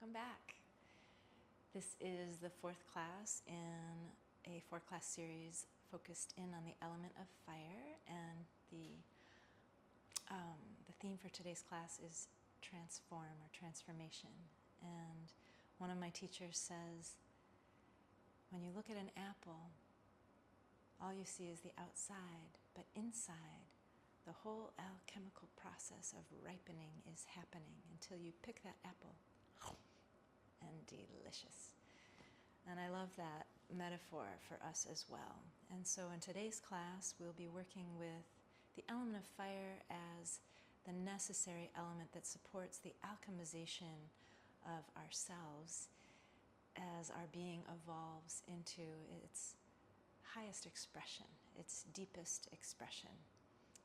welcome back. This is the fourth class in a four-class series focused in on the element of fire, and the theme for today's class is transform or transformation. And one of my teachers says, when you look at an apple, all you see is the outside, but inside, the whole alchemical process of ripening is happening until you pick that apple. And delicious. And I love that metaphor for us as well. And so in today's class, we'll be working with the element of fire as the necessary element that supports the alchemization of ourselves as our being evolves into its highest expression, its deepest expression,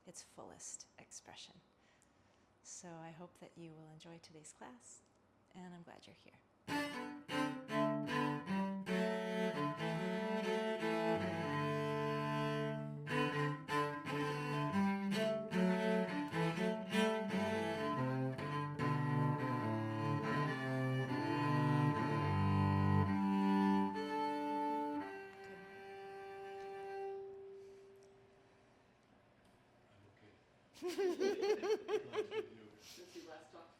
its fullest expression. So I hope that you will enjoy today's class, and I'm glad you're here. Since we last talked.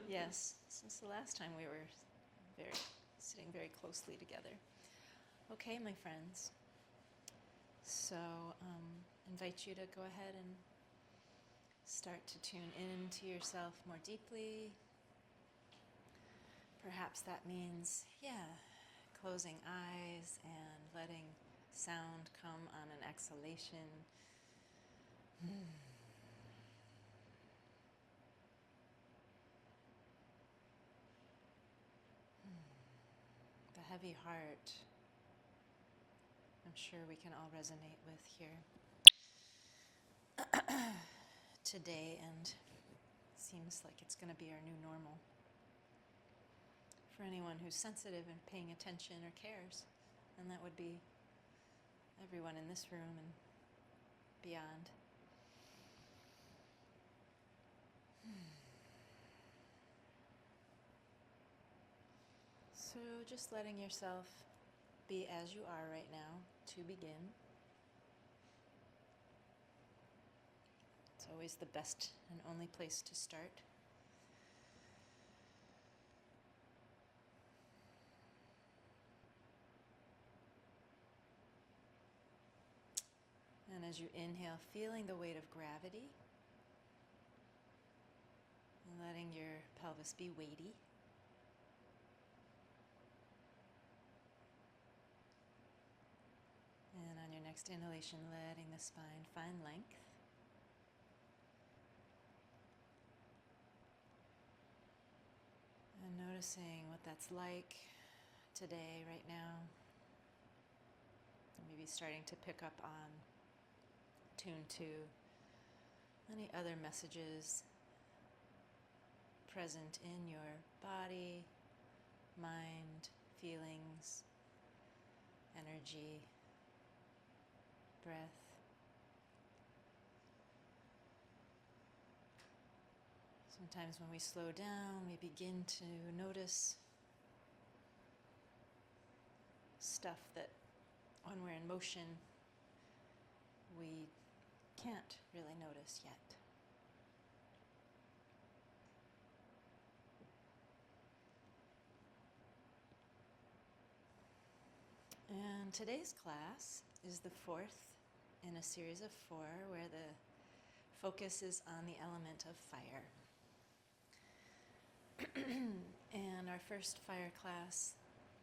Yes, since the last time we were sitting very closely together. Okay, my friends. So, invite you to go ahead and start to tune into yourself more deeply. Perhaps that means, closing eyes and letting sound come on an exhalation. The heavy heart, I'm sure we can all resonate with here today, and seems like it's going to be our new normal. For anyone who's sensitive and paying attention or cares, and that would be everyone in this room and beyond. So just letting yourself be as you are right now to begin. It's always the best and only place to start. And as you inhale, feeling the weight of gravity, and letting your pelvis be weighty. And on your next inhalation, letting the spine find length. And noticing what that's like today, right now. And maybe starting to pick up on, tune to any other messages present in your body, mind, feelings, energy, breath. Sometimes when we slow down, we begin to notice stuff that when we're in motion, we can't really notice yet. And today's class is the fourth in a series of four where the focus is on the element of fire. And our first fire class,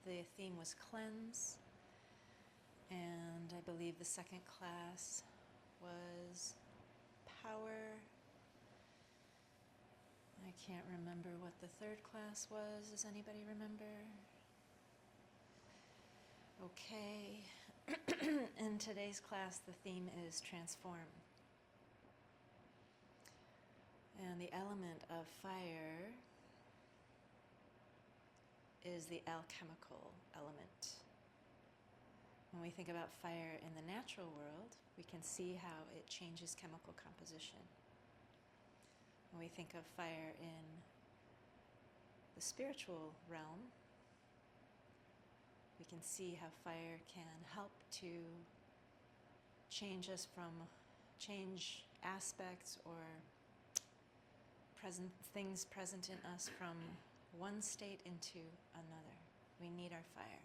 the theme was cleanse. And I believe the second class was power. I can't remember what the third class was. Does anybody remember? Okay. In today's class, the theme is transform. And the element of fire is the alchemical element. When we think about fire in the natural world, we can see how it changes chemical composition. When we think of fire in spiritual realm, we can see how fire can help to change aspects or things present in us from one state into another. We need our fire.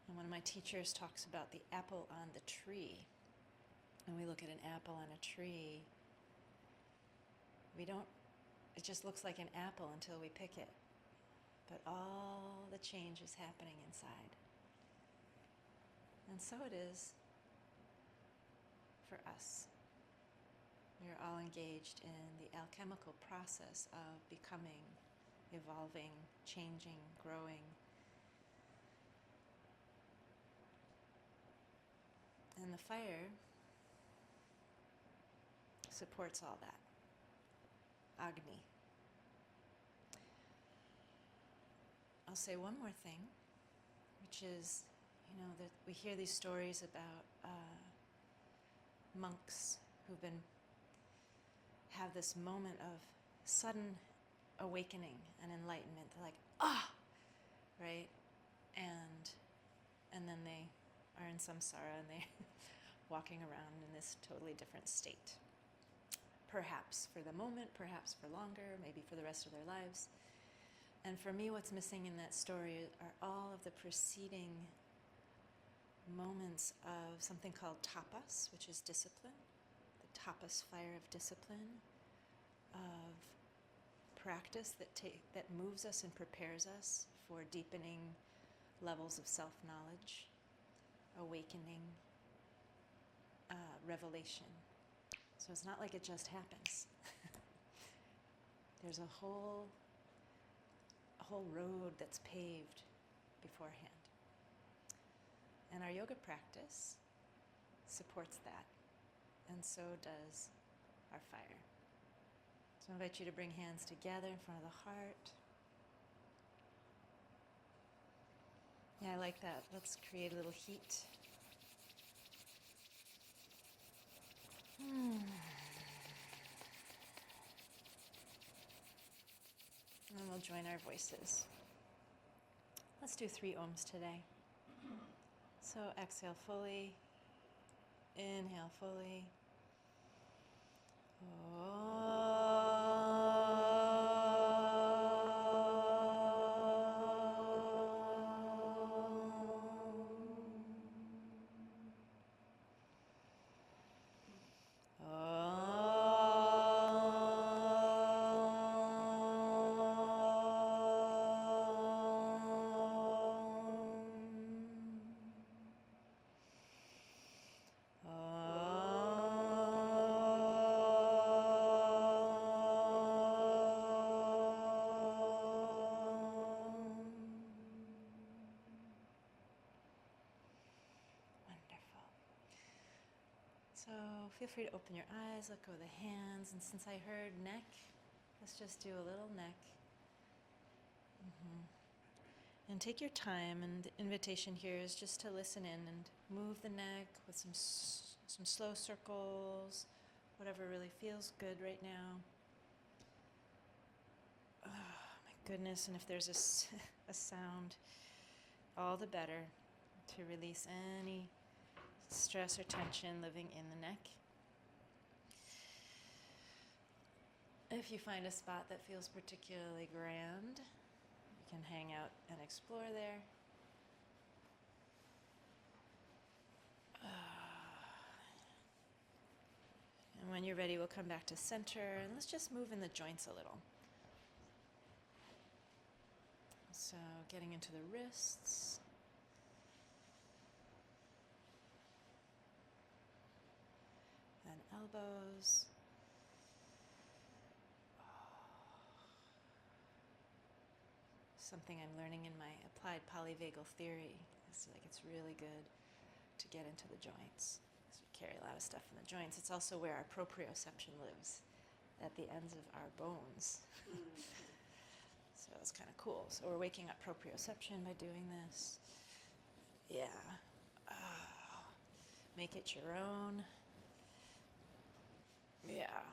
And one of my teachers talks about the apple on the tree. When we look at an apple on a tree, it just looks like an apple until we pick it. But all the change is happening inside. And so it is for us. We are all engaged in the alchemical process of becoming, evolving, changing, growing. And the fire supports all that. Agni. I'll say one more thing, which is, that we hear these stories about monks who've have this moment of sudden awakening and enlightenment. They're like, right? And then they are in samsara and they're walking around in this totally different state. Perhaps for the moment, perhaps for longer, maybe for the rest of their lives. And for me, what's missing in that story are all of the preceding moments of something called tapas, which is discipline, the tapas fire of discipline, of practice that moves us and prepares us for deepening levels of self-knowledge, awakening, revelation. So it's not like it just happens. There's a whole road that's paved beforehand. And our yoga practice supports that. And so does our fire. So I invite you to bring hands together in front of the heart. Yeah, I like that. Let's create a little heat. And we'll join our voices. Let's do 3 ohms today. So exhale fully, inhale fully. So feel free to open your eyes, let go of the hands, and since I heard neck, let's just do a little neck. And take your time, and the invitation here is just to listen in and move the neck with some slow circles, whatever really feels good right now. Oh, my goodness, and if there's a sound, all the better to release any stress or tension living in the neck. If you find a spot that feels particularly grand, you can hang out and explore there. And when you're ready, we'll come back to center, and let's just move in the joints a little. So getting into the wrists. And elbows. Something I'm learning in my applied polyvagal theory. It's really good to get into the joints. So we carry a lot of stuff in the joints. It's also where our proprioception lives, at the ends of our bones. So it's kind of cool. So we're waking up proprioception by doing this. Yeah. Make it your own. Yeah.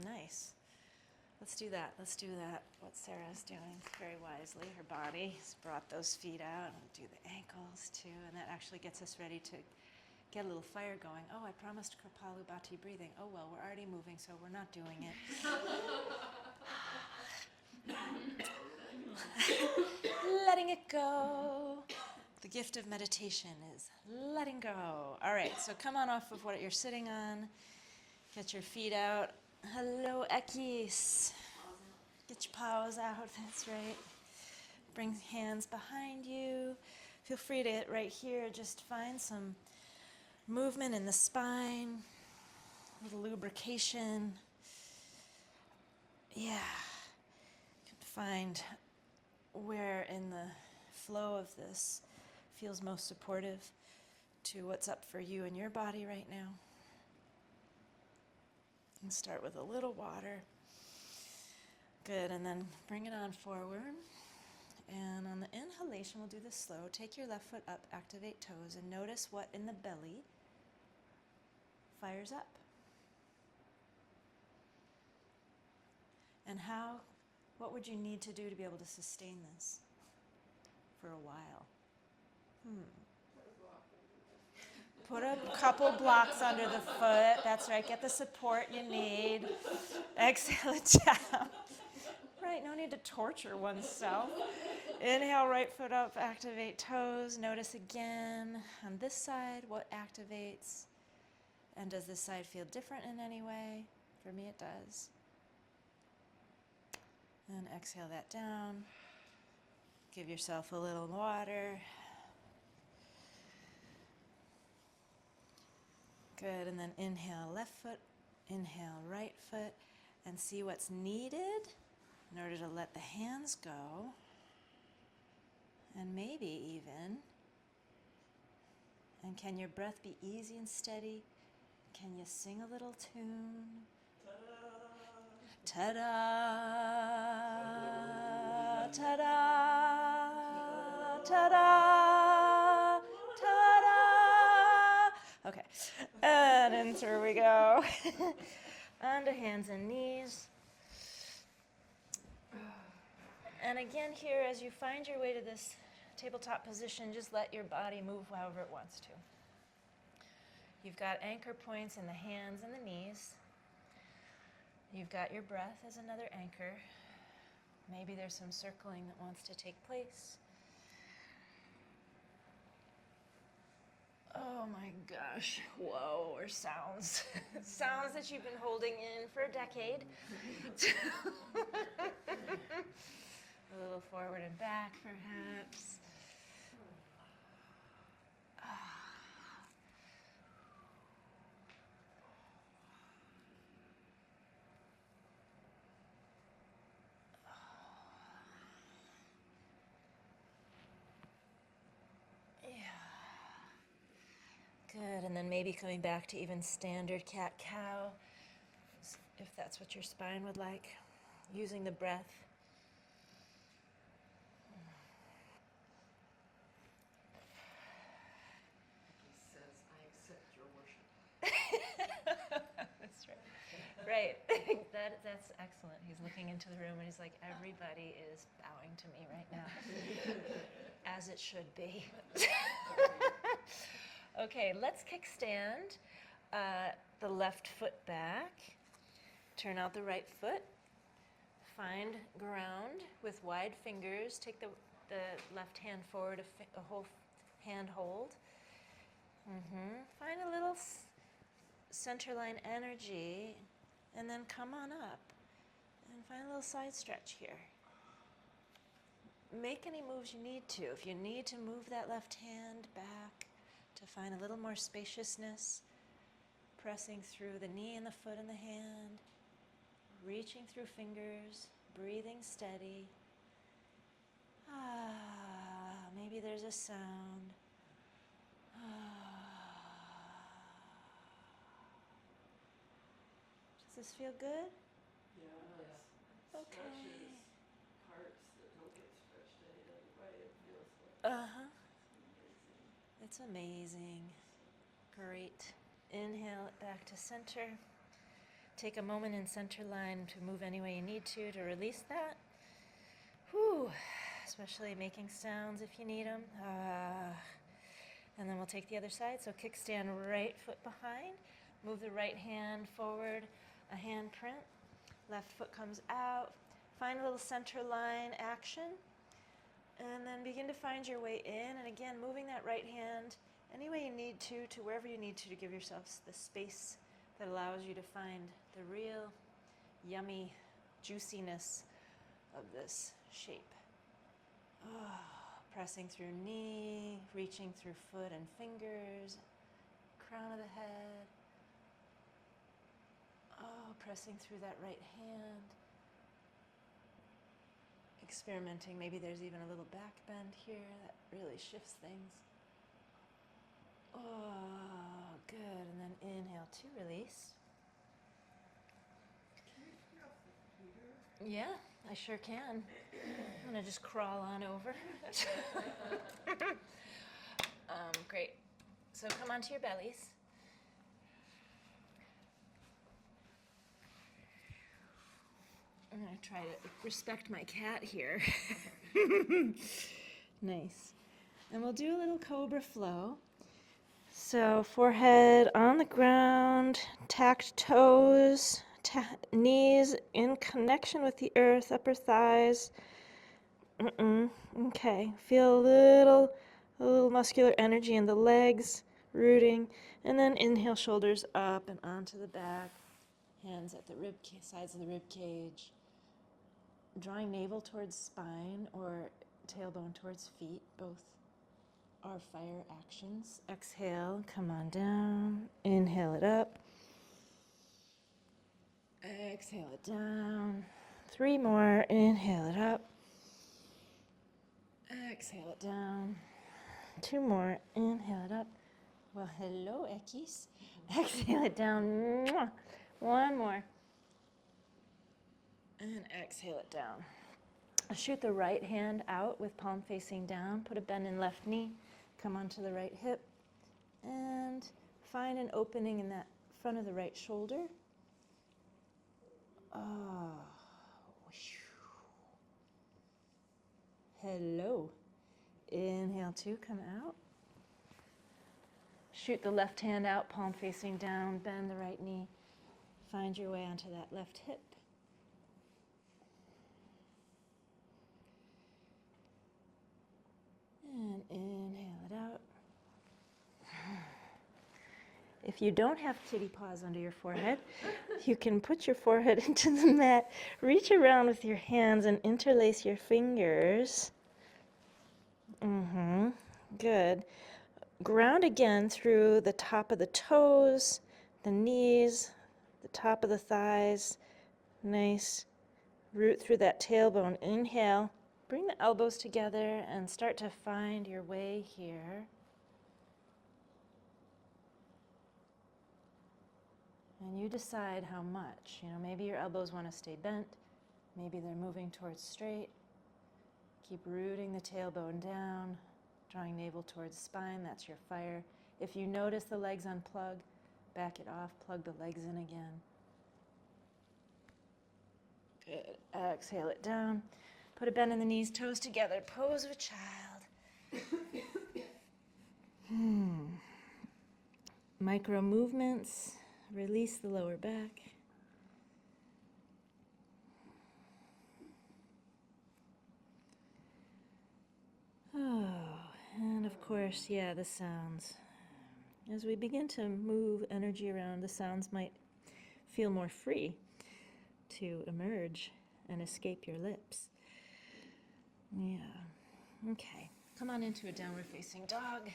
Nice. Let's do that. Let's do that. What Sarah's doing very wisely. Her body has brought those feet out. And do the ankles too. And that actually gets us ready to get a little fire going. Oh, I promised Kapalabhati breathing. Oh, well, we're already moving, so we're not doing it. Letting it go. The gift of meditation is letting go. All right, so come on off of what you're sitting on. Get your feet out. Hello, Ekis. Get your paws out, that's right. Bring hands behind you. Feel free to, right here, just find some movement in the spine, a little lubrication. Yeah. You can find where in the flow of this feels most supportive to what's up for you in your body right now. And start with a little water. Good, and then bring it on forward. And on the inhalation, we'll do this slow. Take your left foot up, activate toes, and notice what in the belly fires up. And what would you need to do to be able to sustain this for a while? Put a couple blocks under the foot. That's right. Get the support you need. Exhale it down. Right, no need to torture oneself. Inhale, right foot up, activate toes. Notice again on this side what activates. And does this side feel different in any way? For me, it does. And exhale that down. Give yourself a little water. Good, and then inhale left foot, inhale right foot, and see what's needed in order to let the hands go. And maybe even, and can your breath be easy and steady? Can you sing a little tune? Ta-da! Ta-da! Ta-da! Ta-da! Ta-da! Okay, and in through we go. Onto hands and knees. And again here, as you find your way to this tabletop position, just let your body move however it wants to. You've got anchor points in the hands and the knees. You've got your breath as another anchor. Maybe there's some circling that wants to take place. Oh my gosh, whoa, or sounds. Sounds that you've been holding in for a decade. A little forward and back, perhaps. Good, and then maybe coming back to even standard cat-cow, if that's what your spine would like, using the breath. He says, I accept your worship. That's right. Right, that's excellent. He's looking into the room and he's like, everybody is bowing to me right now, as it should be. Okay, let's kickstand the left foot back. Turn out the right foot. Find ground with wide fingers. Take the left hand forward, a whole hand hold. Find a little centerline energy, and then come on up and find a little side stretch here. Make any moves you need to. If you need to move that left hand back to find a little more spaciousness, pressing through the knee and the foot and the hand, reaching through fingers, breathing steady. Maybe there's a sound. Does this feel good? Yeah, Okay. stretches parts that don't get stretched any other way. It feels like It's amazing. Great. Inhale it back to center. Take a moment in center line to move any way you need to release that. Whew. Especially making sounds if you need them. And then we'll take the other side. So kickstand right foot behind. Move the right hand forward, a hand print. Left foot comes out. Find a little center line action. And then begin to find your way in. And again, moving that right hand any way you need to wherever you need to give yourself the space that allows you to find the real yummy juiciness of this shape. Pressing through knee, reaching through foot and fingers, crown of the head. Pressing through that right hand. Experimenting, maybe there's even a little back bend here that really shifts things. Good. And then inhale to release. Can you turn off the heater? Yeah, I sure can. I'm going to just crawl on over. Great. So come onto your bellies. I'm going to try to respect my cat here. Nice. And we'll do a little cobra flow. So forehead on the ground, tacked toes, knees in connection with the earth, upper thighs. Okay, feel a little muscular energy in the legs, rooting, and then inhale, shoulders up and onto the back, hands at the sides of the rib cage, drawing navel towards spine or tailbone towards feet, both are fire actions. Exhale, come on down, inhale it up, exhale it down, 3 more, inhale it up, exhale it down. 2 more. Inhale it up. Well, hello, Ekis. Exhale it down. Mwah. 1 more. And exhale it down. Shoot the right hand out with palm facing down. Put a bend in left knee. Come onto the right hip. And find an opening in that front of the right shoulder. Hello. Inhale 2, come out. Shoot the left hand out, palm facing down, bend the right knee. Find your way onto that left hip. And inhale it out. If you don't have kitty paws under your forehead, you can put your forehead into the mat, reach around with your hands and interlace your fingers. Good. Ground again through the top of the toes, the knees, the top of the thighs. Nice. Root through that tailbone. Inhale. Bring the elbows together and start to find your way here. And you decide how much. Maybe your elbows want to stay bent. Maybe they're moving towards straight. Keep rooting the tailbone down, drawing navel towards spine. That's your fire. If you notice the legs unplug, back it off, plug the legs in again. Good. Exhale it down. Put a bend in the knees, toes together. Pose of a child. Micro movements. Release the lower back. And of course, the sounds. As we begin to move energy around, the sounds might feel more free to emerge and escape your lips. Yeah. Okay. Come on into a downward facing dog.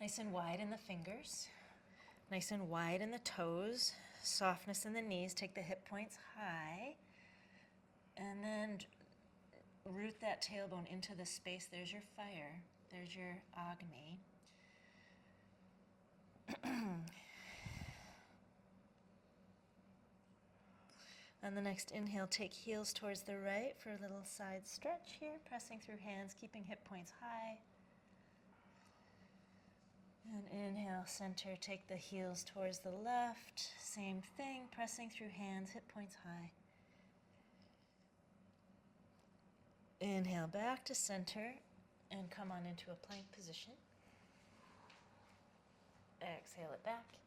Nice and wide in the fingers. Nice and wide in the toes. Softness in the knees. Take the hip points high. And then root that tailbone into the space. There's your fire. There's your Agni. On the next inhale, take heels towards the right for a little side stretch here, pressing through hands, keeping hip points high. And inhale, center, take the heels towards the left. Same thing, pressing through hands, hip points high. Inhale back to center and come on into a plank position. Exhale it back.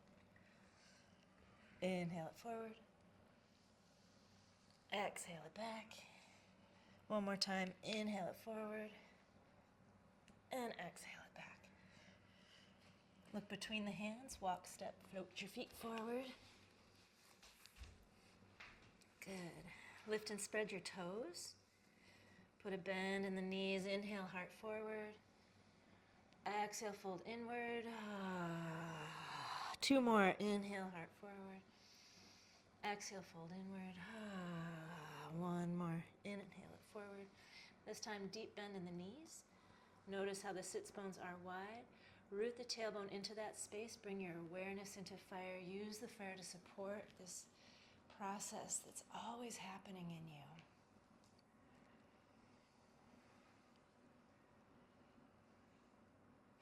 Inhale it forward. Exhale it back. One more time, inhale it forward. And exhale it back. Look between the hands, walk, step, float your feet forward. Good. Lift and spread your toes. Put a bend in the knees. Inhale, heart forward. Exhale, fold inward. Two more. Inhale, heart forward. Exhale, fold inward. One more. Inhale it forward. This time, deep bend in the knees. Notice how the sits bones are wide. Root the tailbone into that space. Bring your awareness into fire. Use the fire to support this process that's always happening in you.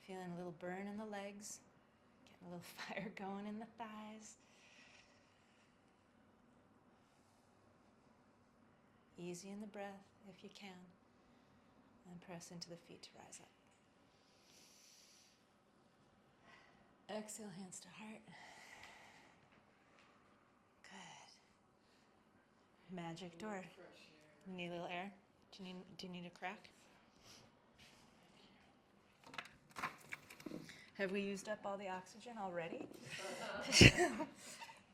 Feeling a little burn in the legs. Getting a little fire going in the thighs. Easy in the breath if you can. And press into the feet to rise up. Exhale, hands to heart. Good. Magic door. You need a little air? Do you need a crack? Have we used up all the oxygen already?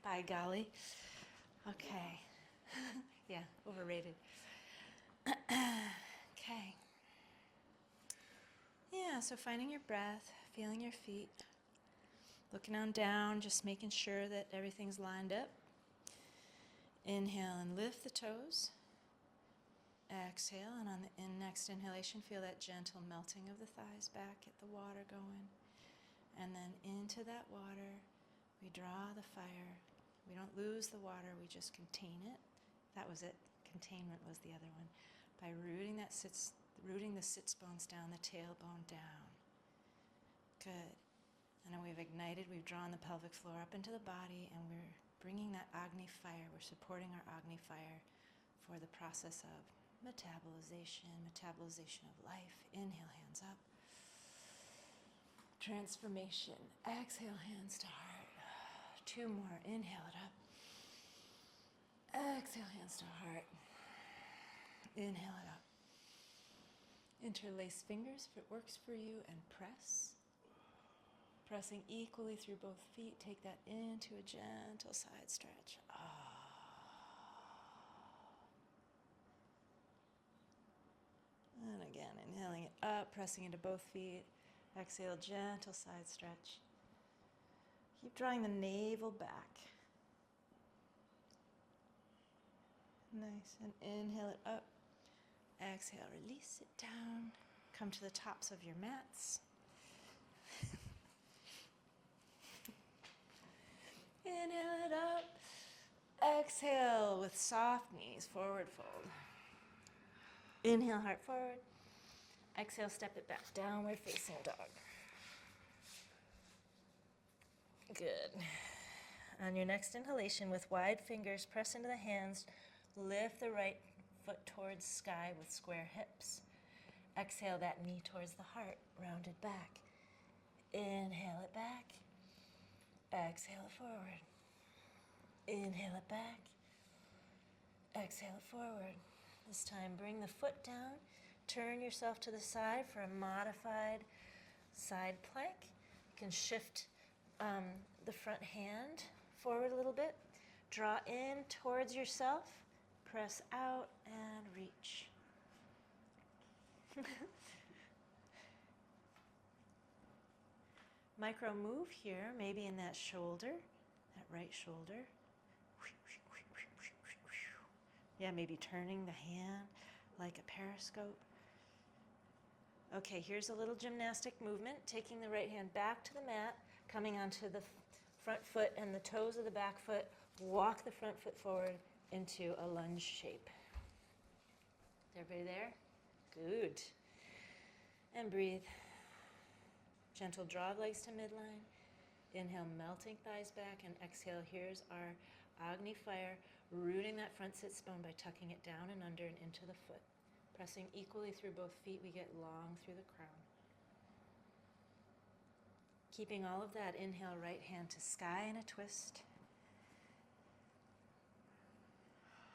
By golly. Okay. Yeah, overrated. Okay. Yeah, so finding your breath, feeling your feet, looking on down, just making sure that everything's lined up. Inhale and lift the toes. Exhale, and on the next inhalation, feel that gentle melting of the thighs back, get the water going. And then into that water, we draw the fire. We don't lose the water, we just contain it. That was it. Containment was the other one. By rooting the sits bones down, the tailbone down. Good. And then we've ignited, we've drawn the pelvic floor up into the body, and we're bringing that Agni fire. We're supporting our Agni fire for the process of metabolization of life. Inhale, hands up. Transformation. Exhale, hands to heart. Two more. Inhale it up. Exhale, hands to heart. Inhale it up. Interlace fingers if it works for you and press. Pressing equally through both feet. Take that into a gentle side stretch. And again, inhaling it up, pressing into both feet. Exhale, gentle side stretch. Keep drawing the navel back. Nice. And inhale it up. Exhale, release it down. Come to the tops of your mats. Inhale it up. Exhale with soft knees, forward fold. Inhale, heart forward. Exhale, step it back, downward facing dog. Good. On your next inhalation, with wide fingers, press into the hands. Lift the right foot towards sky with square hips. Exhale that knee towards the heart, rounded back. Inhale it back. Exhale it forward. Inhale it back. Exhale it forward. This time, bring the foot down. Turn yourself to the side for a modified side plank. You can shift the front hand forward a little bit. Draw in towards yourself. Press out and reach. Micro move here, maybe in that shoulder, that right shoulder. Yeah, maybe turning the hand like a periscope. Okay, here's a little gymnastic movement, taking the right hand back to the mat, coming onto the front foot and the toes of the back foot. Walk the front foot forward into a lunge shape. Is everybody there? Good. And breathe. Gentle draw of legs to midline. Inhale, melting thighs back, and exhale. Here's our Agni fire, rooting that front sits bone by tucking it down and under and into the foot. Pressing equally through both feet, we get long through the crown. Keeping all of that, inhale, right hand to sky in a twist.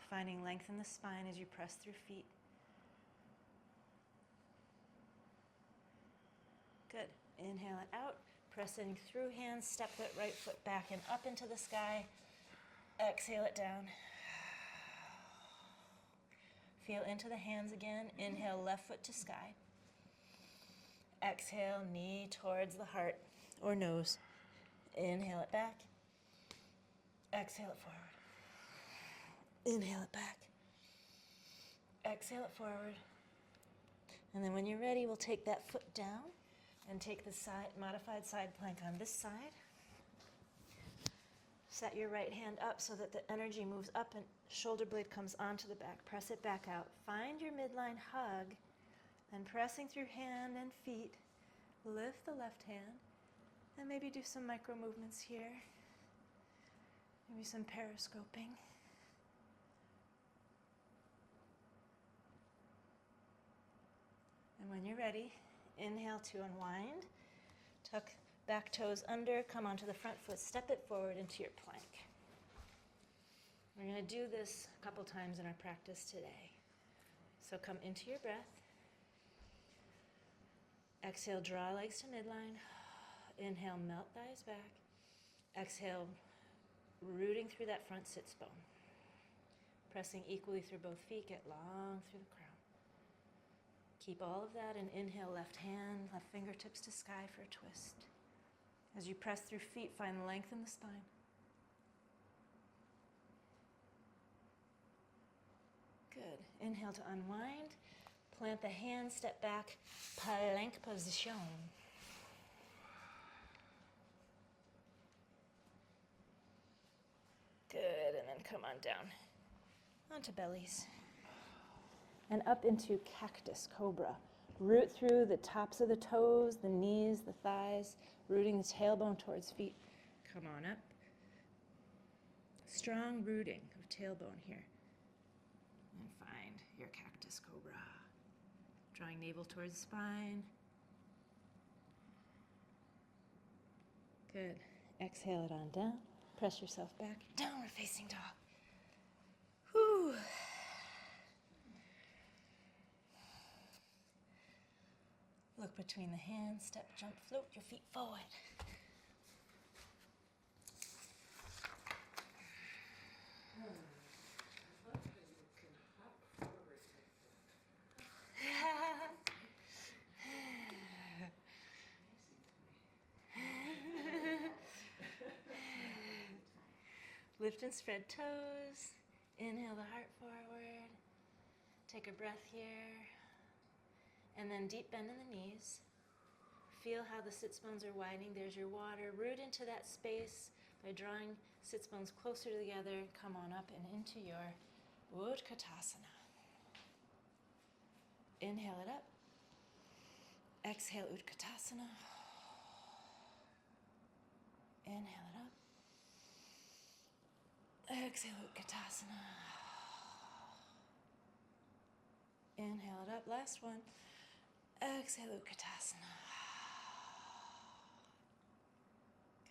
Finding length in the spine as you press through feet. Good. Inhale it out. Pressing through hands, step that right foot back and up into the sky. Exhale it down. Feel into the hands again. Inhale, left foot to sky. Exhale, knee towards the heart or nose. Inhale it back. Exhale it forward. Inhale it back. Exhale it forward. And then when you're ready, we'll take that foot down and take the modified side plank on this side. Set your right hand up so that the energy moves up and shoulder blade comes onto the back. Press it back out. Find your midline hug. And pressing through hand and feet, lift the left hand. And maybe do some micro movements here. Maybe some periscoping. And when you're ready, inhale to unwind. Tuck back toes under, come onto the front foot, step it forward into your plank. We're going to do this a couple times in our practice today. So come into your breath. Exhale, draw legs to midline. Inhale, melt thighs back. Exhale, rooting through that front sits bone. Pressing equally through both feet, get long through the crown. Keep all of that and inhale, left hand, left fingertips to sky for a twist. As you press through feet, find length in the spine. Good. Inhale to unwind. Plant the hand, step back, plank position. Good, and then come on down onto bellies. And up into cactus cobra. Root through the tops of the toes, the knees, the thighs, rooting the tailbone towards feet. Come on up. Strong rooting of tailbone here. And find your cactus cobra. Drawing navel towards spine. Good. Exhale it on down. Press yourself back. Downward facing dog. Whew. Look between the hands. Step, jump, float your feet forward. Lift and spread toes. Inhale the heart forward. Take a breath here. And then deep bend in the knees. Feel how the sits bones are widening. There's your water. Root into that space by drawing sits bones closer together. Come on up and into your Utkatasana. Inhale it up. Exhale Utkatasana. Inhale it up. Exhale Utkatasana. Inhale it up. Last one. Exhale Utkatasana.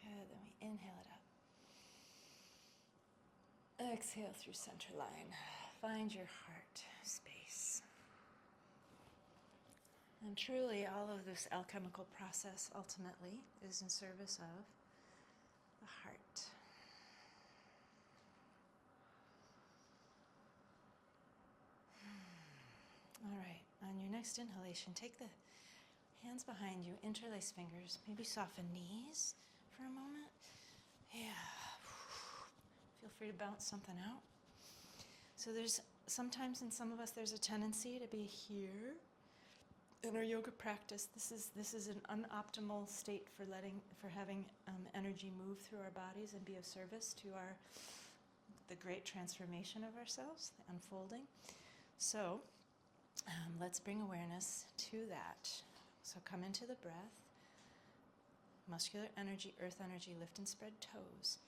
Good. Then we inhale it up. Exhale through center line. Find your heart space. And truly, all of this alchemical process ultimately is in service of the heart. All right, on your next inhalation, take the hands behind you, interlace fingers, maybe soften knees for a moment. Yeah. Feel free to bounce something out. So there's sometimes in some of us there's a tendency to be here. In our yoga practice, this is an unoptimal state for having energy move through our bodies and be of service to the great transformation of ourselves, the unfolding. So let's bring awareness to that. So come into the breath. muscular energy, earth energy, lift and spread toes.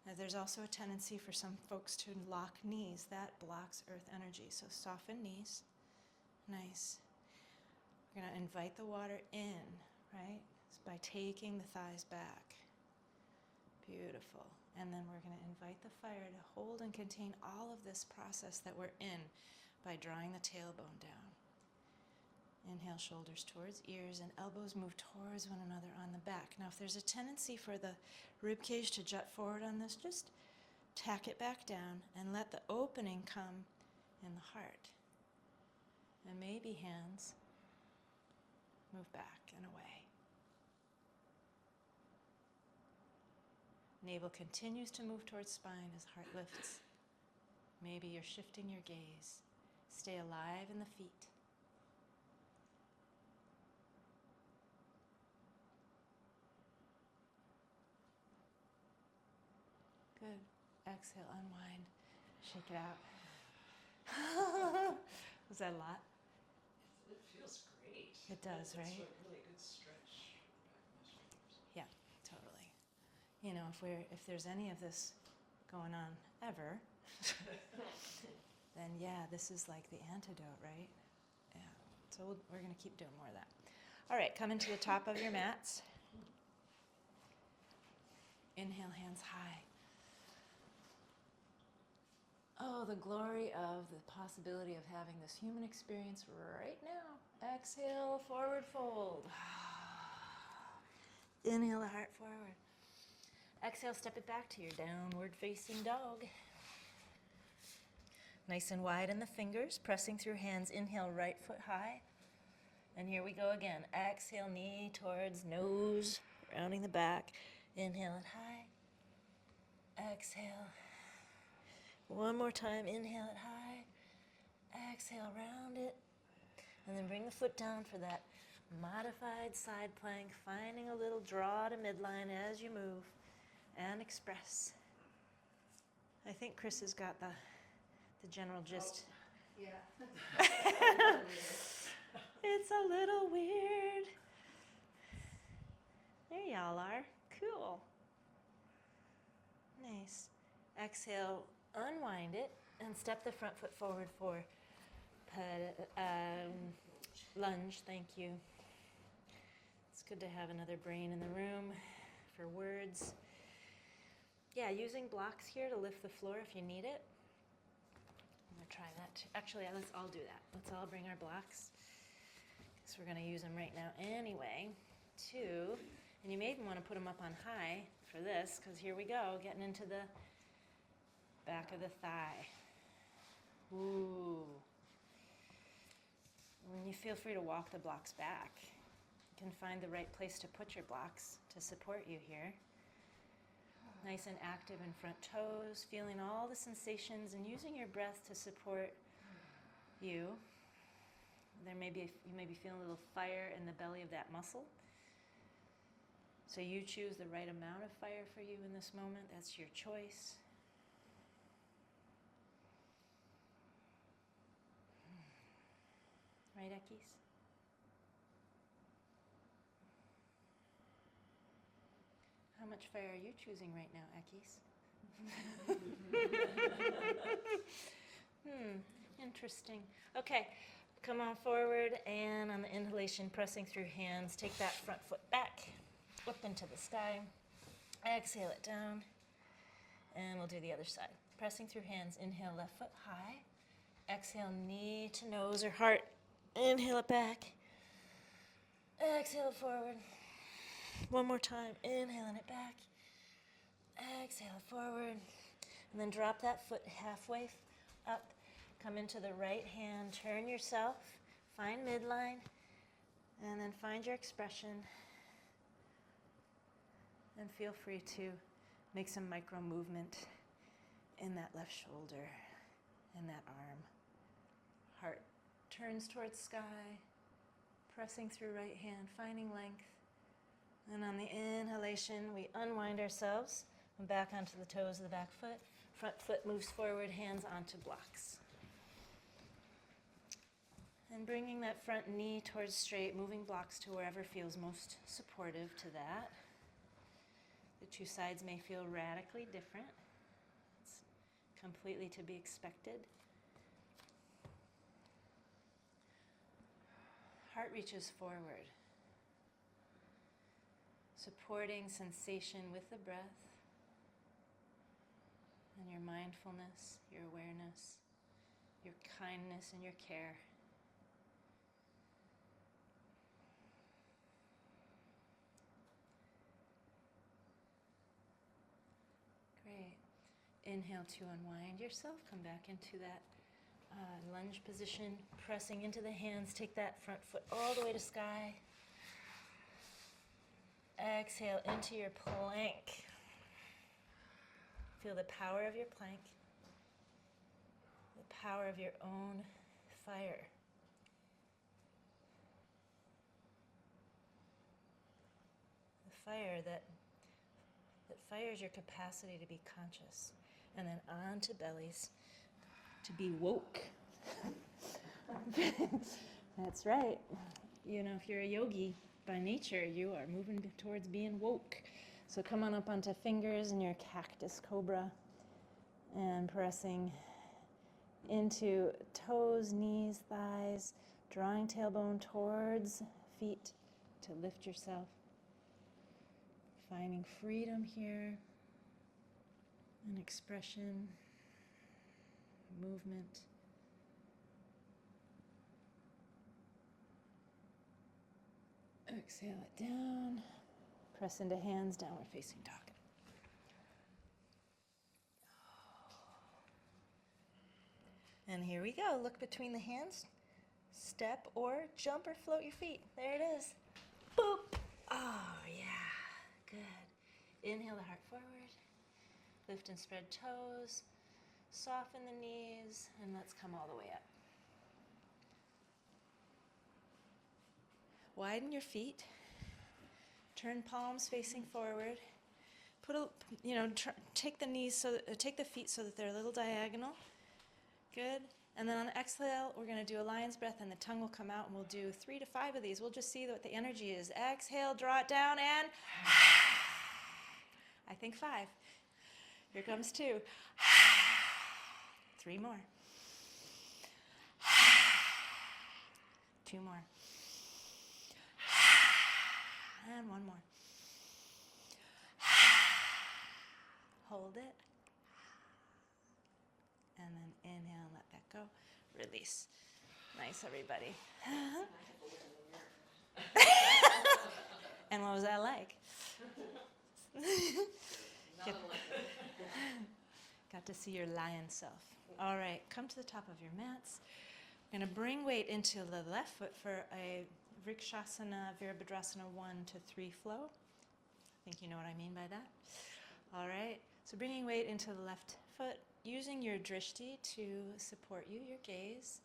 Now, there's also a tendency for some folks to lock knees. That blocks earth energy. So soften knees. Nice. We're going to invite the water in, right? By taking the thighs back. Beautiful. And then we're going to invite the fire to hold and contain all of this process that we're in by drawing the tailbone down. Inhale, shoulders towards ears, and elbows move towards one another on the back. Now, if there's a tendency for the rib cage to jut forward on this, just tack it back down and let the opening come in the heart. And maybe hands move back and away. Navel continues to move towards spine as heart lifts. Maybe you're shifting your gaze. Stay alive in the feet. Good. Exhale, unwind. Shake it out. Was that a lot? It feels great. It does, right? It's a really good stretch for the back of my shoulders. Yeah, totally. You know, if there's any of this going on ever, then yeah, this is like the antidote, right? Yeah. So we're going to keep doing more of that. All right, come into the top of your mats. Inhale, hands high. Oh, the glory of the possibility of having this human experience right now. Exhale, forward fold. Inhale the heart forward. Exhale, step it back to your downward facing dog. Nice and wide in the fingers, pressing through hands. Inhale, right foot high. And here we go again. Exhale, knee towards nose, rounding the back. Inhale it high. Exhale. One more time, inhale it high. Exhale, round it. And then bring the foot down for that modified side plank, finding a little draw to midline as you move and express. I think Chris has got the general gist. Oh, yeah. It's a little weird. There y'all are. Cool. Nice. Exhale, unwind it, and step the front foot forward for lunge. Thank you. It's good to have another brain in the room for words. Yeah, using blocks here to lift the floor if you need it. I'm going to try that too. Actually, let's all do that. Let's all bring our blocks, because we're going to use them right now anyway. Two, and you may even want to put them up on high for this, because here we go, getting into the back of the thigh. Ooh. And you feel free to walk the blocks back. You can find the right place to put your blocks to support you here. Nice and active in front toes, feeling all the sensations and using your breath to support you. You may be feeling a little fire in the belly of that muscle. So you choose the right amount of fire for you in this moment. That's your choice. Right, Ekis? How much fire are you choosing right now, Ekis? Interesting. Okay, come on forward, and on the inhalation, pressing through hands, take that front foot back, up into the sky. Exhale it down, and we'll do the other side. Pressing through hands, inhale left foot high. Exhale, knee to nose or heart. Inhale it back. Exhale forward. One more time. Inhaling it back. Exhale it forward. And then drop that foot halfway up. Come into the right hand. Turn yourself. Find midline. And then find your expression. And feel free to make some micro movement in that left shoulder and that arm. Heart turns towards sky, pressing through right hand, finding length. And on the inhalation, we unwind ourselves and back onto the toes of the back foot. Front foot moves forward, hands onto blocks. And bringing that front knee towards straight, moving blocks to wherever feels most supportive to that. The two sides may feel radically different. It's completely to be expected. Heart reaches forward, supporting sensation with the breath and your mindfulness, your awareness, your kindness and your care. Great. Inhale to unwind yourself. Come back into that lunge position, pressing into the hands. Take that front foot all the way to sky. Exhale into your plank. Feel the power of your plank, the power of your own fire. The fire that fires your capacity to be conscious. And then on to bellies, to be woke. That's right. You know, if you're a yogi by nature, you are moving towards being woke. So come on up onto fingers in your cactus cobra and pressing into toes, knees, thighs, drawing tailbone towards feet to lift yourself. Finding freedom here, and expression, movement. Exhale it down. Press into hands, downward facing dog. And here we go. Look between the hands. Step or jump or float your feet. There it is. Boop. Oh, yeah. Good. Inhale the heart forward. Lift and spread toes. Soften the knees. And let's come all the way up. Widen your feet. Turn palms facing forward. Take the knees take the feet so that they're a little diagonal. Good. And then on the exhale, we're going to do a lion's breath, and the tongue will come out, and we'll do 3 to 5 of these. We'll just see what the energy is. Exhale, draw it down, and I think 5. Here comes 2. 3 more. 2 more. And 1 more. Hold it. And then inhale and let that go. Release. Nice, everybody. And what was that like? Got to see your lion self. All right, come to the top of your mats. We're going to bring weight into the left foot for a Vrikshasana, Virabhadrasana 1 to 3 flow. I think you know what I mean by that. All right, so bringing weight into the left foot, using your drishti to support you, your gaze,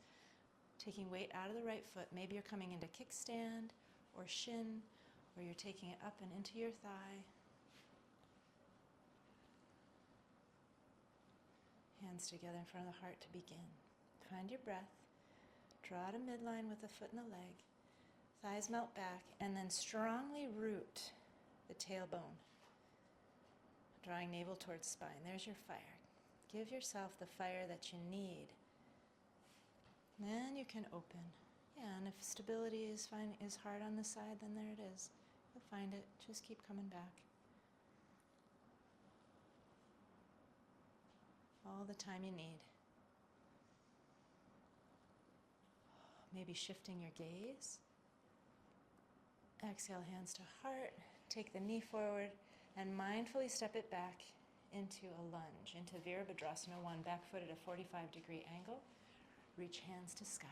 taking weight out of the right foot. Maybe you're coming into kickstand or shin, or you're taking it up and into your thigh. Hands together in front of the heart to begin. Find your breath. Draw to midline with the foot and the leg. Thighs melt back, and then strongly root the tailbone. Drawing navel towards spine. There's your fire. Give yourself the fire that you need. Then you can open. Yeah, and if stability is hard on the side, then there it is. You'll find it. Just keep coming back. All the time you need. Maybe shifting your gaze. Exhale, hands to heart. Take the knee forward and mindfully step it back into a lunge, into Virabhadrasana 1, back foot at a 45-degree angle. Reach hands to sky.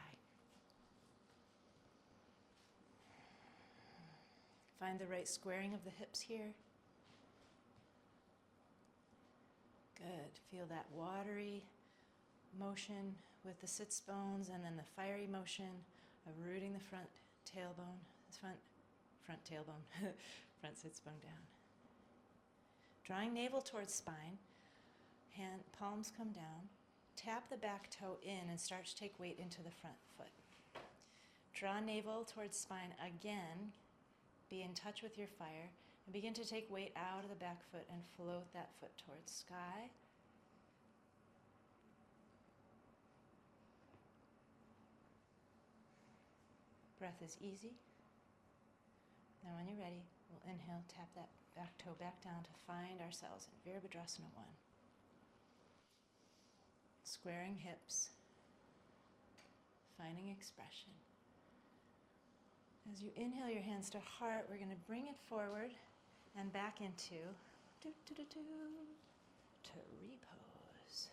Find the right squaring of the hips here. Good. Feel that watery motion with the sits bones, and then the fiery motion of rooting the front tailbone, front tailbone, front sits bone down. Drawing navel towards spine, palms come down. Tap the back toe in and start to take weight into the front foot. Draw navel towards spine again. Be in touch with your fire. Begin to take weight out of the back foot and float that foot towards sky. Breath is easy. Now when you're ready, we'll inhale, tap that back toe back down to find ourselves in Virabhadrasana 1. Squaring hips, finding expression. As you inhale your hands to heart, we're going to bring it forward and back into tree pose.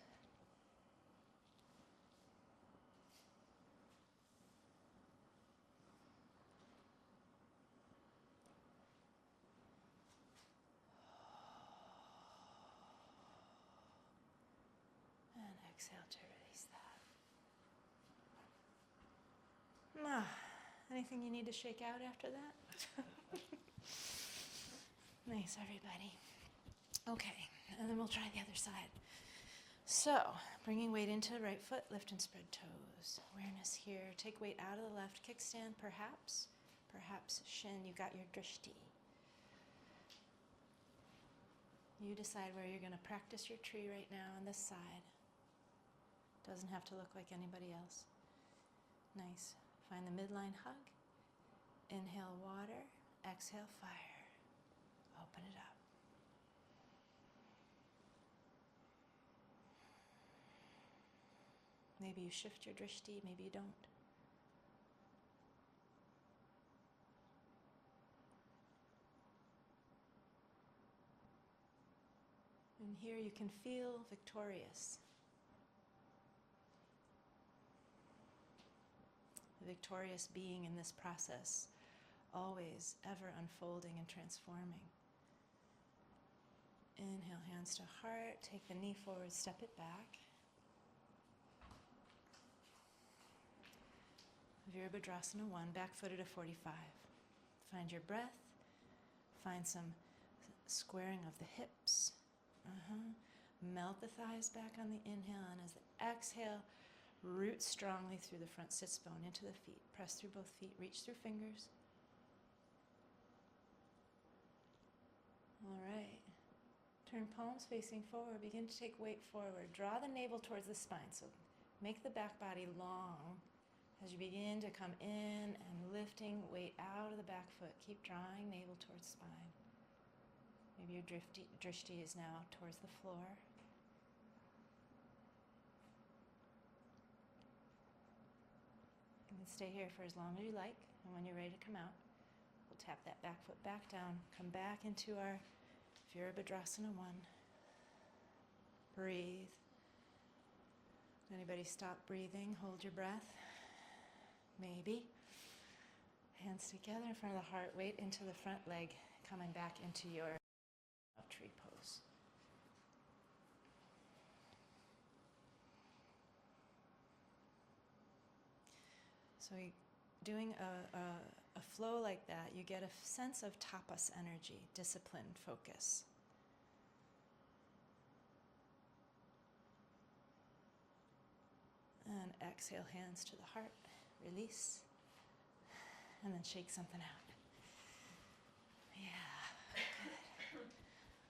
And exhale to release that. Anything you need to shake out after that? Nice, everybody. Okay, and then we'll try the other side. So, bringing weight into the right foot, lift and spread toes. Awareness here. Take weight out of the left kickstand, perhaps shin. You got your drishti. You decide where you're going to practice your tree right now on this side. Doesn't have to look like anybody else. Nice. Find the midline hug. Inhale water. Exhale fire. Open it up. Maybe you shift your drishti, maybe you don't. And here you can feel victorious. The victorious being in this process, always, ever unfolding and transforming. Inhale, hands to heart. Take the knee forward, step it back. Virabhadrasana 1, back footed to 45. Find your breath. Find some squaring of the hips. Melt the thighs back on the inhale, and as the exhale, root strongly through the front sits bone into the feet. Press through both feet, reach through fingers. All right. Turn palms facing forward. Begin to take weight forward. Draw the navel towards the spine. So make the back body long as you begin to come in and lifting weight out of the back foot. Keep drawing navel towards spine. Maybe your drishti is now towards the floor. You can stay here for as long as you like, and when you're ready to come out, we'll tap that back foot back down, come back into our Virabhadrasana 1. Breathe. Anybody stop breathing? Hold your breath. Maybe. Hands together in front of the heart, weight into the front leg, coming back into your tree pose. So doing a flow like that, you get a sense of tapas energy, discipline, focus. And exhale, hands to the heart, release, and then shake something out. Yeah, good.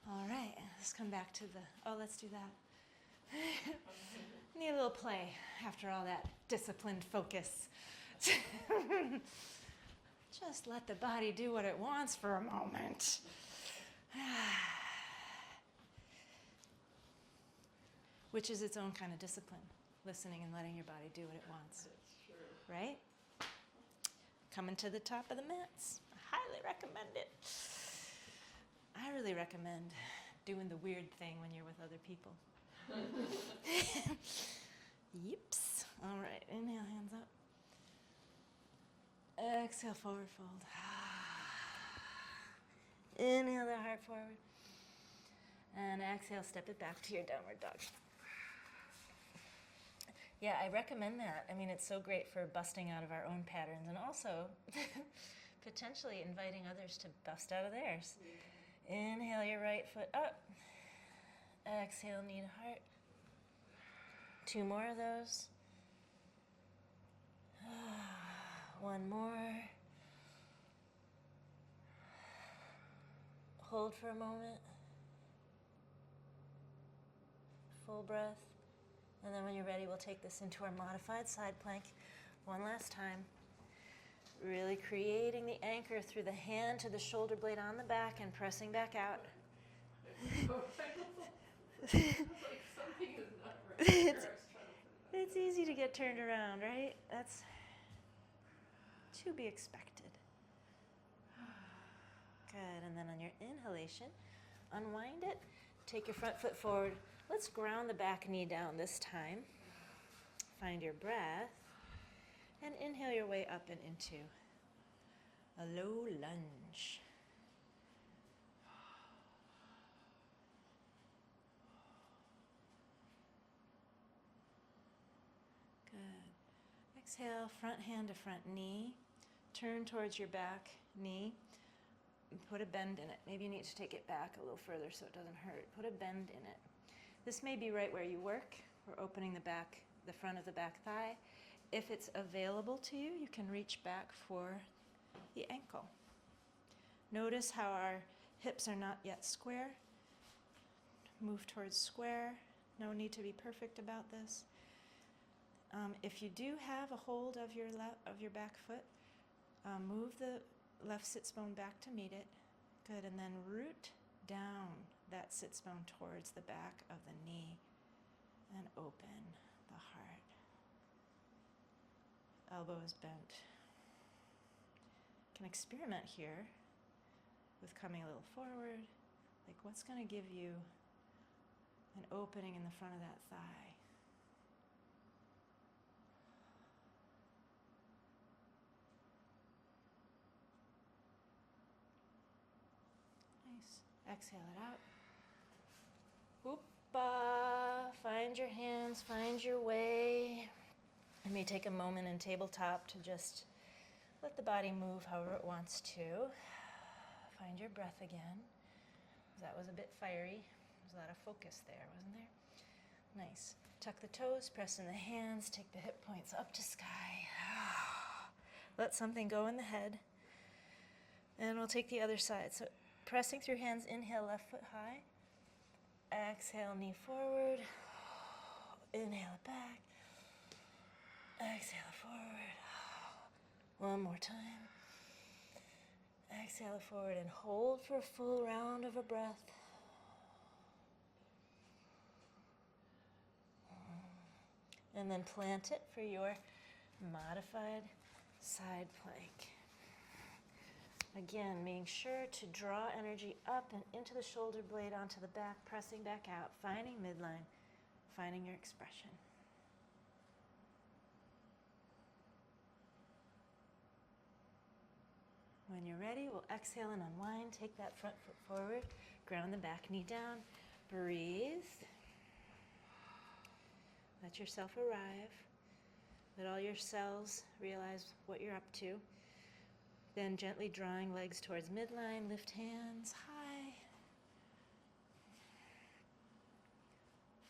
All right, let's come back to let's do that. Need a little play after all that disciplined focus. Just let the body do what it wants for a moment. Which is its own kind of discipline, listening and letting your body do what it wants. That's true. Right? Coming to the top of the mats. I highly recommend it. I really recommend doing the weird thing when you're with other people. Yips. All right, inhale, hands up. Exhale, forward fold. Inhale the heart forward. And exhale, step it back to your downward dog. Yeah, I recommend that. I mean, it's so great for busting out of our own patterns and also potentially inviting others to bust out of theirs. Inhale your right foot up. Exhale, knee to heart. 2 more of those. One more. Hold for a moment. Full breath. And then when you're ready, we'll take this into our modified side plank one last time. Really creating the anchor through the hand to the shoulder blade on the back and pressing back out. It's like something is not right here. I was trying to put it on. It's easy to get turned around, right? That's to be expected. Good, and then on your inhalation, unwind it, take your front foot forward. Let's ground the back knee down this time. Find your breath, and inhale your way up and into a low lunge. Good. Exhale, front hand to front knee. Turn towards your back knee. And put a bend in it. Maybe you need to take it back a little further so it doesn't hurt. Put a bend in it. This may be right where you work. We're opening the front of the back thigh. If it's available to you, you can reach back for the ankle. Notice how our hips are not yet square. Move towards square. No need to be perfect about this. If you do have a hold of your back foot, move the left sits bone back to meet it. Good, and then root down that sits bone towards the back of the knee and open the heart. Elbows bent. You can experiment here with coming a little forward. Like, what's going to give you an opening in the front of that thigh? Nice. Exhale it out. Whoop-a. Find your hands, find your way. You may take a moment in tabletop to just let the body move however it wants to. Find your breath again. That was a bit fiery. There's a lot of focus there, wasn't there? Nice. Tuck the toes, press in the hands, take the hip points up to sky. Let something go in the head. And we'll take the other side. So pressing through hands, inhale, left foot high. Exhale, knee forward. Inhale it back. Exhale it forward. One more time. Exhale it forward and hold for a full round of a breath. And then plant it for your modified side plank. Again, making sure to draw energy up and into the shoulder blade onto the back, pressing back out, finding midline, finding your expression. When you're ready, we'll exhale and unwind. Take that front foot forward, ground the back knee down, breathe. Let yourself arrive. Let all your cells realize what you're up to. Then gently drawing legs towards midline, lift hands high.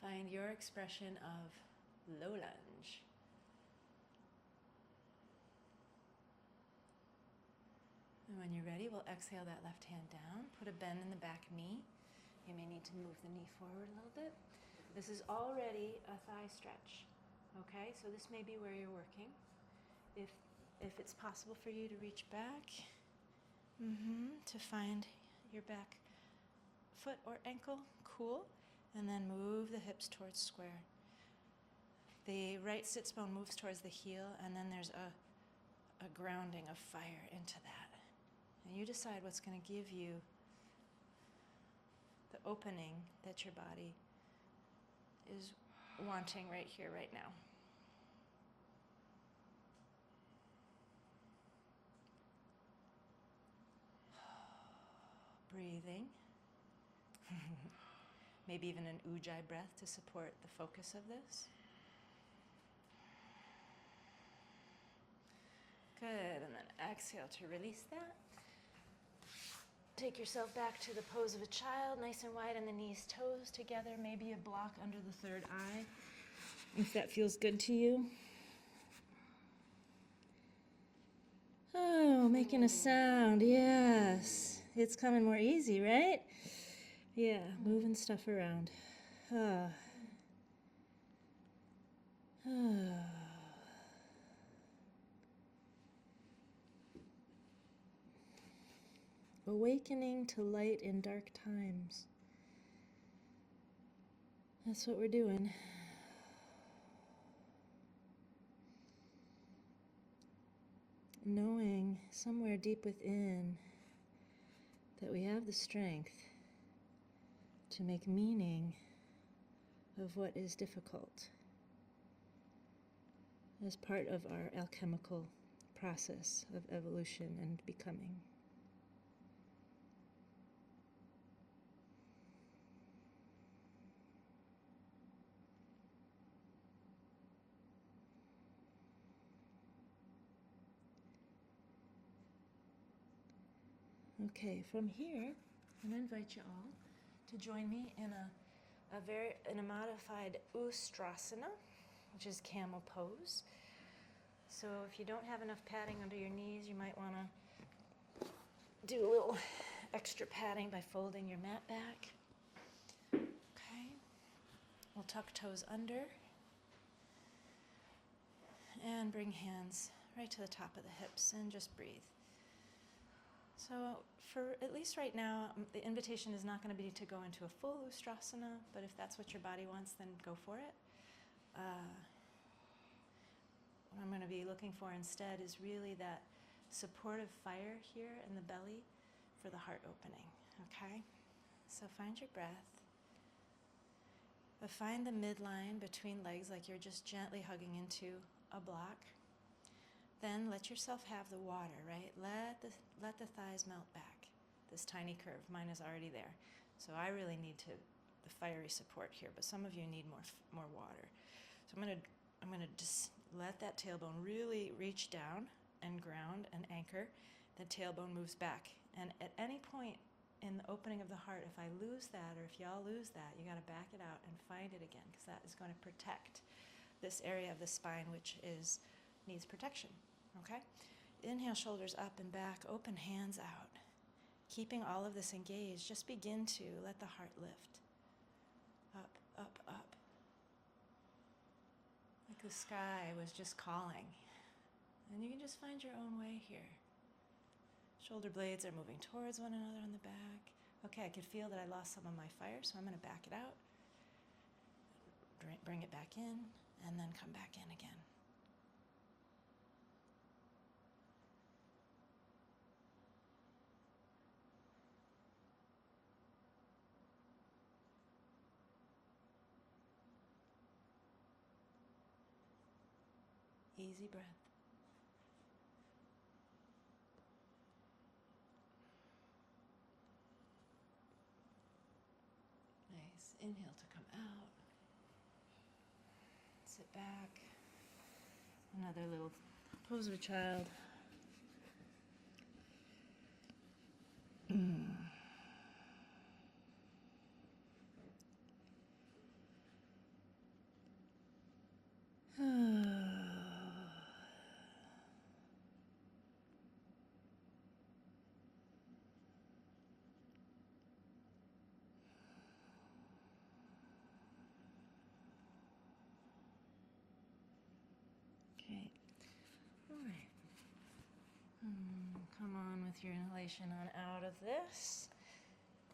Find your expression of low lunge. And when you're ready, we'll exhale that left hand down. Put a bend in the back knee. You may need to move the knee forward a little bit. This is already a thigh stretch. Okay, so this may be where you're working. If it's possible for you to reach back, to find your back foot or ankle, cool. And then move the hips towards square. The right sits bone moves towards the heel, and then there's a grounding of fire into that. And you decide what's going to give you the opening that your body is wanting right here, right now. Breathing. Maybe even an ujjayi breath to support the focus of this. Good, and then exhale to release that. Take yourself back to the pose of a child, nice and wide, and the knees, toes together, maybe a block under the third eye, if that feels good to you. Oh, making a sound, yes. it's coming more easy, right? Yeah, moving stuff around. Awakening to light in dark times. That's what we're doing. Knowing somewhere deep within that we have the strength to make meaning of what is difficult as part of our alchemical process of evolution and becoming. Okay, from here, I'm going to invite you all to join me in a modified Ustrasana, which is camel pose. So if you don't have enough padding under your knees, you might want to do a little extra padding by folding your mat back. Okay, we'll tuck toes under and bring hands right to the top of the hips and just breathe. So for at least right now, the invitation is not going to be to go into a full Ustrasana, but if that's what your body wants, then go for it. What I'm going to be looking for instead is really that supportive fire here in the belly for the heart opening, okay? So find your breath. Find the midline between legs like you're just gently hugging into a block. Then let yourself have the water, right? Let the thighs melt back. This tiny curve, mine is already there. So I really need the fiery support here, but some of you need more water. So I'm gonna just let that tailbone really reach down and ground and anchor. The tailbone moves back. And at any point in the opening of the heart, if I lose that or if y'all lose that, you gotta back it out and find it again, because that is going to protect this area of the spine, which needs protection. Okay? Inhale, shoulders up and back, open hands out. Keeping all of this engaged, just begin to let the heart lift. Up, up, up. Like the sky was just calling. And you can just find your own way here. Shoulder blades are moving towards one another on the back. Okay, I could feel that I lost some of my fire, so I'm going to back it out. Bring it back in, and then come back in again. Easy breath. Nice. Inhale to come out. Sit back. Another little pose of a child. Okay. All right. Come on with your inhalation on out of this.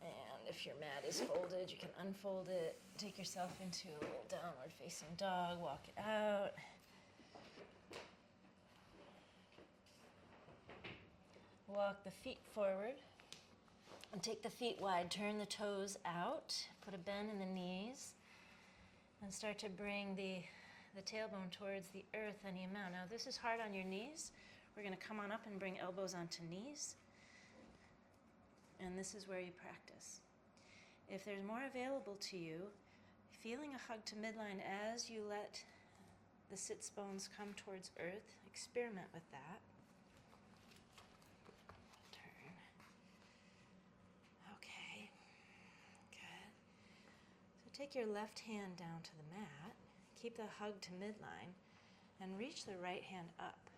And if your mat is folded, you can unfold it. Take yourself into a little downward facing dog. Walk it out. Walk the feet forward. And take the feet wide. Turn the toes out. Put a bend in the knees. And start to bring the tailbone towards the earth any amount. Now, this is hard on your knees. We're going to come on up and bring elbows onto knees. And this is where you practice. If there's more available to you, feeling a hug to midline as you let the sits bones come towards earth, experiment with that. Turn. Okay. Good. So take your left hand down to the mat. Keep the hug to midline and reach the right hand up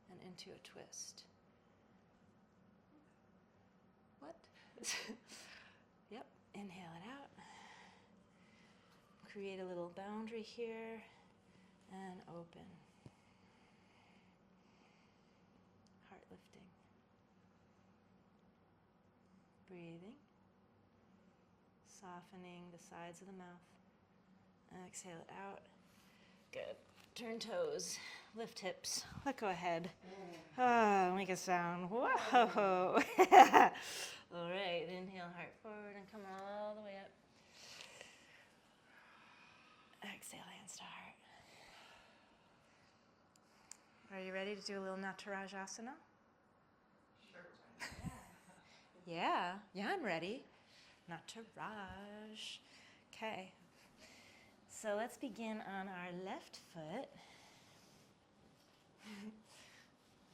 and into a twist. What Yep, inhale it out. Create a little boundary here and open. Heart lifting. Breathing. Softening the sides of the mouth. Exhale it out. Good. Turn toes. Lift hips. Let go ahead. Make a sound. Whoa. All right. Inhale, heart forward and come all the way up. Exhale, hands to heart. Are you ready to do a little Natarajasana? Sure. Yeah, I'm ready. Nataraj. Okay. So let's begin on our left foot.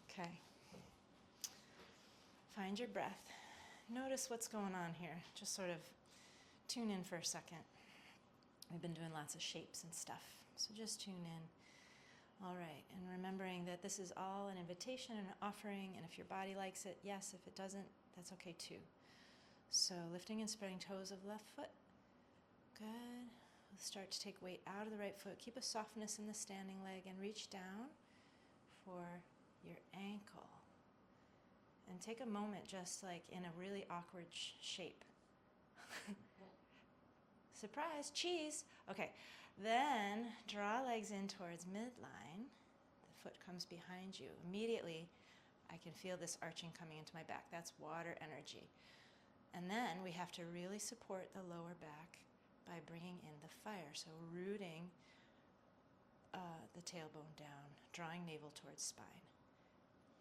Okay. Find your breath. Notice what's going on here. Just sort of tune in for a second. We've been doing lots of shapes and stuff, so just tune in. All right, and remembering that this is all an invitation and an offering, and if your body likes it, yes. If it doesn't, that's okay too. So lifting and spreading toes of left foot. Good. Let's start to take weight out of the right foot. Keep a softness in the standing leg and reach down for your ankle. And take a moment just like in a really awkward shape. Surprise, cheese. Okay, then draw legs in towards midline. The foot comes behind you. Immediately, I can feel this arching coming into my back. That's water energy. And then we have to really support the lower back by bringing in the fire. So rooting the tailbone down, drawing navel towards spine.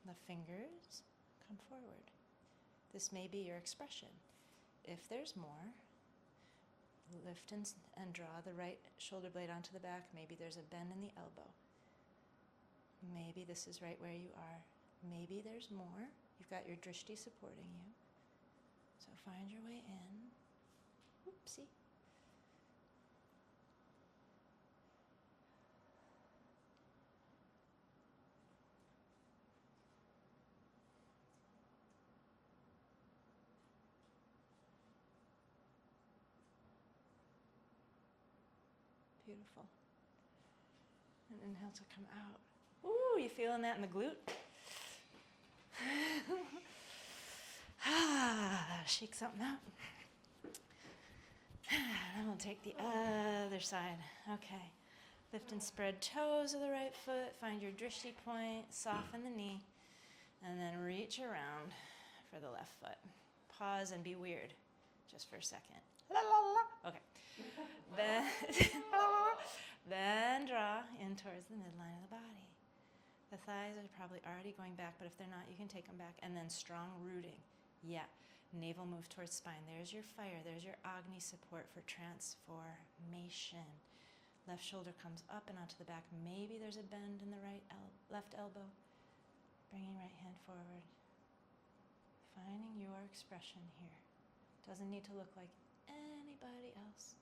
The fingers come forward. This may be your expression. If there's more, lift and draw the right shoulder blade onto the back. Maybe there's a bend in the elbow. Maybe this is right where you are. Maybe there's more. You've got your drishti supporting you. So find your way in. Oopsie. Beautiful. And inhale to come out. Ooh, you feeling that in the glute? Shake something out. Then we'll take the other side. Okay. Lift and spread toes of the right foot. Find your drishti point. Soften the knee. And then reach around for the left foot. Pause and be weird just for a second. La, la, la. Okay. Then draw in towards the midline of the body. The thighs are probably already going back, but if they're not, you can take them back. And then strong rooting. Yeah. Navel move towards spine. There's your fire. There's your Agni support for transformation. Left shoulder comes up and onto the back. Maybe there's a bend in the left elbow. Bringing right hand forward. Finding your expression here. Doesn't need to look like anybody else.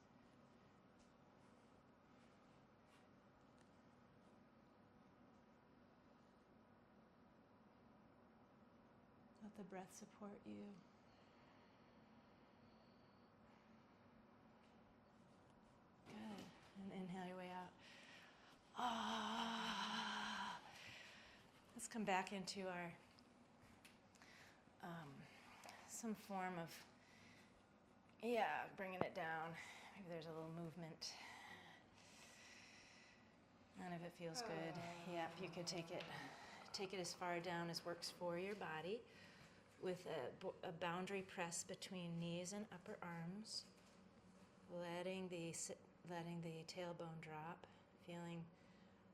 Let the breath support you. Good. And inhale your way out. Ah. Let's come back into our some form of, bringing it down. Maybe there's a little movement. And if it feels good, you could take it as far down as works for your body with a boundary press between knees and upper arms, letting the tailbone drop, feeling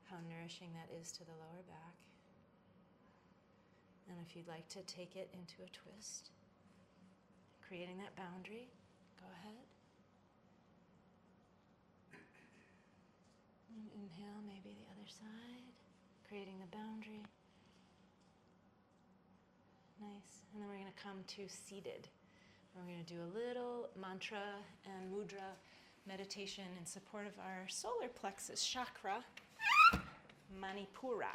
how nourishing that is to the lower back. And if you'd like to take it into a twist, creating that boundary, go ahead. And inhale, maybe the other side, creating the boundary. Nice. And then we're going to come to seated. We're going to do a little mantra and mudra meditation in support of our solar plexus chakra, Manipura.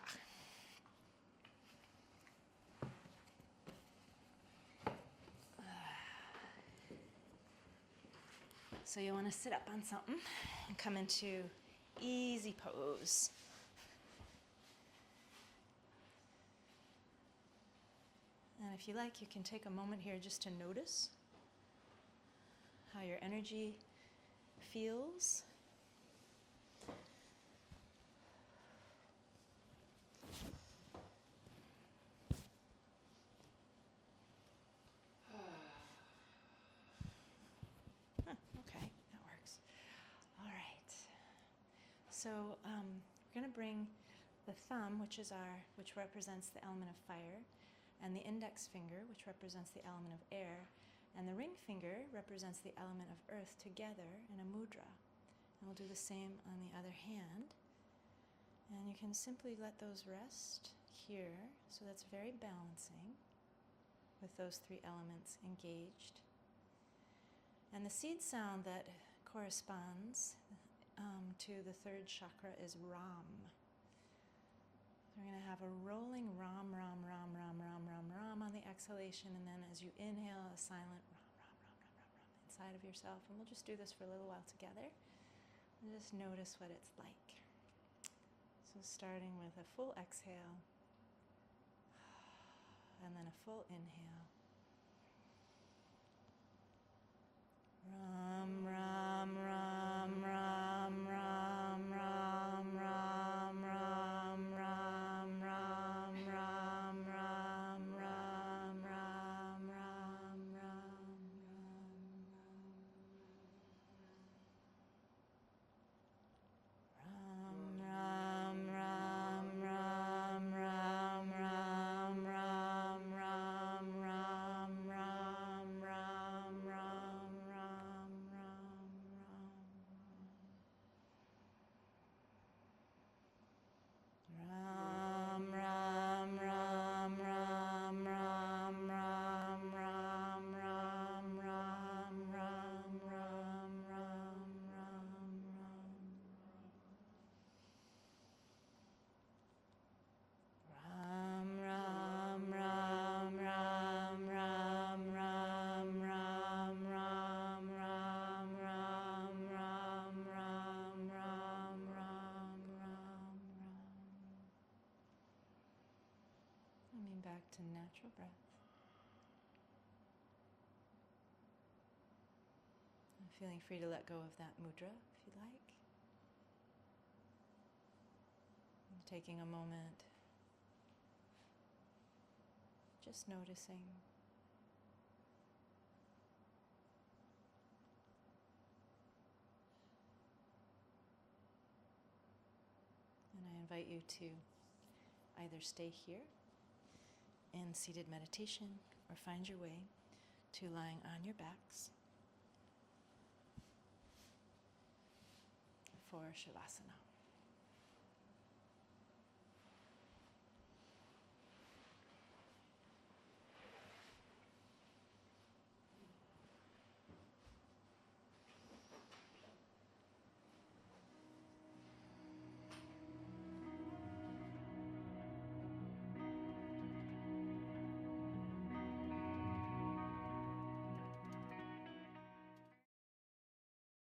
So you want to sit up on something and come into easy pose. And if you like, you can take a moment here just to notice how your energy feels. Okay, that works. All right. So we're going to bring the thumb, which represents the element of fire, and the index finger, which represents the element of air, and the ring finger represents the element of earth together in a mudra. And we'll do the same on the other hand. And you can simply let those rest here. So that's very balancing with those three elements engaged. And the seed sound that corresponds to the third chakra is Ram. So we're going to have a rolling Ram, Ram, Ram, Ram, Ram, Ram, Ram on the exhalation, and then as you inhale, a silent Ram, Ram, Ram, Ram, Ram, Ram inside of yourself. And we'll just do this for a little while together. And just notice what it's like. So starting with a full exhale, and then a full inhale. Ram, Ram, Ram, Ram, Ram, Ram, Ram, Ram, Ram, Ram, Ram, Ram, Ram, Ram, Ram, Ram. Back to natural breath. I'm feeling free to let go of that mudra if you'd like. And taking a moment, just noticing. And I invite you to either stay here in seated meditation or find your way to lying on your backs for Shavasana.